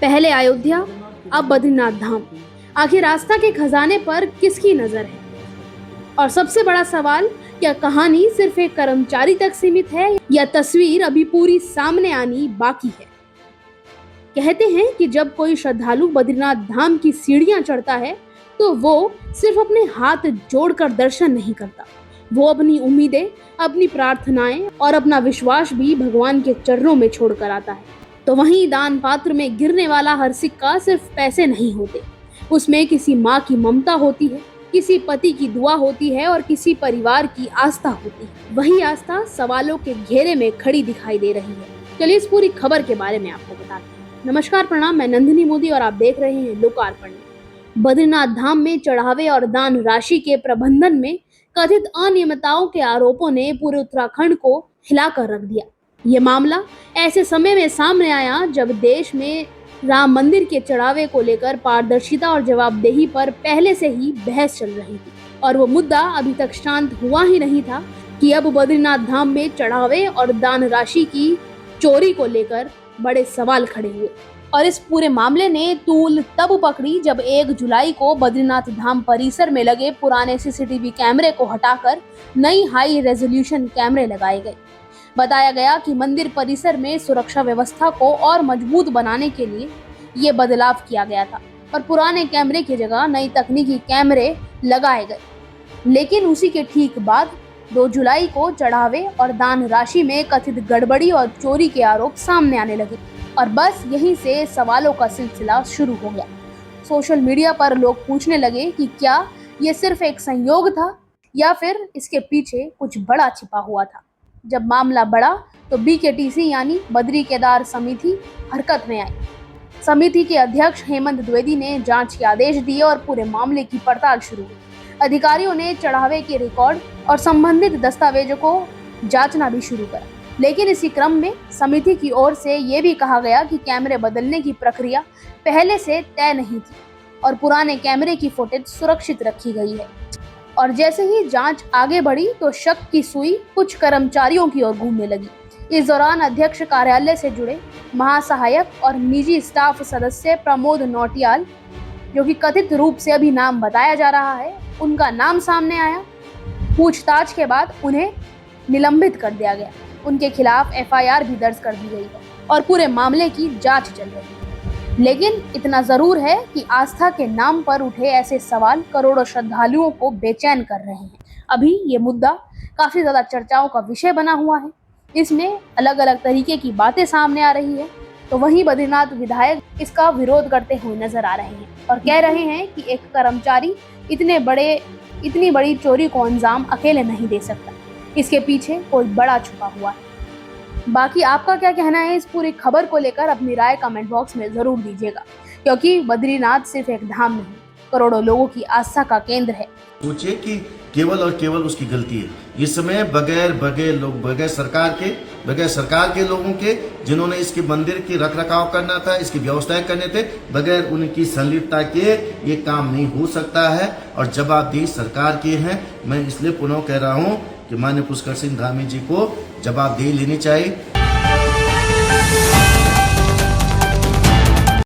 पहले अयोध्या, अब बद्रीनाथ धाम। आखिर आस्था के खजाने पर किसकी नजर है? और सबसे बड़ा सवाल, क्या कहानी सिर्फ एक कर्मचारी तक सीमित है या तस्वीर अभी पूरी सामने आनी बाकी है? कहते हैं कि जब कोई श्रद्धालु बद्रीनाथ धाम की सीढ़ियां चढ़ता है तो वो सिर्फ अपने हाथ जोड़कर दर्शन नहीं करता, वो अपनी उम्मीदें, अपनी प्रार्थनाएं और अपना विश्वास भी भगवान के चरणों में छोड़कर आता है। तो वहीं दान पात्र में गिरने वाला हर सिक्का सिर्फ पैसे नहीं होते, उसमें किसी माँ की ममता होती है, किसी पति की दुआ होती है और किसी परिवार की आस्था होती है। वही आस्था सवालों के घेरे में खड़ी दिखाई दे रही है। चलिए इस पूरी खबर के बारे में आपको बताते हैं। नमस्कार, प्रणाम, मैं नंदिनी मोदी और आप देख रहे हैं लोकार्पण। बद्रीनाथ धाम में चढ़ावे और दान राशि के प्रबंधन में कथित अनियमितताओं के आरोपों ने पूरे उत्तराखंड को हिलाकर रख दिया। ये मामला ऐसे समय में सामने आया जब देश में राम मंदिर के चढ़ावे को लेकर पारदर्शिता और जवाबदेही पर पहले से ही बहस चल रही थी, और वो मुद्दा अभी तक शांत हुआ ही नहीं था कि अब बद्रीनाथ धाम में चढ़ावे और दान राशि की चोरी को लेकर बड़े सवाल खड़े हुए। और इस पूरे मामले ने तूल तब पकड़ी जब 1 जुलाई को बद्रीनाथ धाम परिसर में लगे पुराने सीसीटीवी कैमरे को हटाकर नई हाई रेजोल्यूशन कैमरे लगाए गए। बताया गया कि मंदिर परिसर में सुरक्षा व्यवस्था को और मजबूत बनाने के लिए ये बदलाव किया गया था और पुराने कैमरे की जगह नई तकनीकी कैमरे लगाए गए। लेकिन उसी के ठीक बाद 2 जुलाई को चढ़ावे और दान राशि में कथित गड़बड़ी और चोरी के आरोप सामने आने लगे और बस यहीं से सवालों का सिलसिला शुरू हो गया। सोशल मीडिया पर लोग पूछने लगे कि क्या ये सिर्फ एक संयोग था या फिर इसके पीछे कुछ बड़ा छिपा हुआ था। जब मामला बढ़ा तो BKTC यानी बद्री केदार समिति हरकत में आई। समिति के अध्यक्ष हेमंत द्विवेदी ने जांच के आदेश दिए और पूरे मामले की पड़ताल शुरू हुई। अधिकारियों ने चढ़ावे के रिकॉर्ड और संबंधित दस्तावेजों को जांचना भी शुरू करा। लेकिन इसी क्रम में समिति की ओर से ये भी कहा गया कि कैमरे बदलने की प्रक्रिया पहले से तय नहीं थी और पुराने कैमरे की फुटेज सुरक्षित रखी गई है। और जैसे ही जांच आगे बढ़ी तो शक की सुई कुछ कर्मचारियों की ओर घूमने लगी। इस दौरान अध्यक्ष कार्यालय से जुड़े महासहायक और निजी स्टाफ सदस्य प्रमोद नौटियाल, जो कि कथित रूप से अभी नाम बताया जा रहा है, उनका नाम सामने आया। पूछताछ के बाद उन्हें निलंबित कर दिया गया। उनके खिलाफ FIR भी दर्ज कर दी गई है और पूरे मामले की जांच चल रही है। लेकिन इतना जरूर है कि आस्था के नाम पर उठे ऐसे सवाल करोड़ों श्रद्धालुओं को बेचैन कर रहे हैं। अभी ये मुद्दा काफी ज्यादा चर्चाओं का विषय बना हुआ है। इसमें अलग अलग तरीके की बातें सामने आ रही है। तो वहीं बद्रीनाथ विधायक इसका विरोध करते हुए नजर आ रहे हैं और कह रहे हैं कि एक कर्मचारी इतनी बड़ी चोरी को अंजाम अकेले नहीं दे सकता, इसके पीछे कोई बड़ा छुपा हुआ है। बाकी आपका क्या कहना है इस पूरी खबर को लेकर? अपनी राय कमेंट बॉक्स में जरूर दीजिएगा, क्योंकि बद्रीनाथ सिर्फ एक धाम नहीं, करोड़ों लोगों की आस्था का केंद्र है। सोचिए कि केवल और केवल उसकी गलती है। इस समय बगैर सरकार के लोगों के, जिन्होंने इसके मंदिर की रखरखाव करना था, इसकी व्यवस्थाएं करने थे, बगैर उनकी संलिप्तता के ये काम नहीं हो सकता है और जवाबदेही सरकार की है। मैं इसलिए पुनः कह रहा हूँ कि माननीय पुष्कर सिंह धामी जी को जवाबदेही लेनी चाहिए।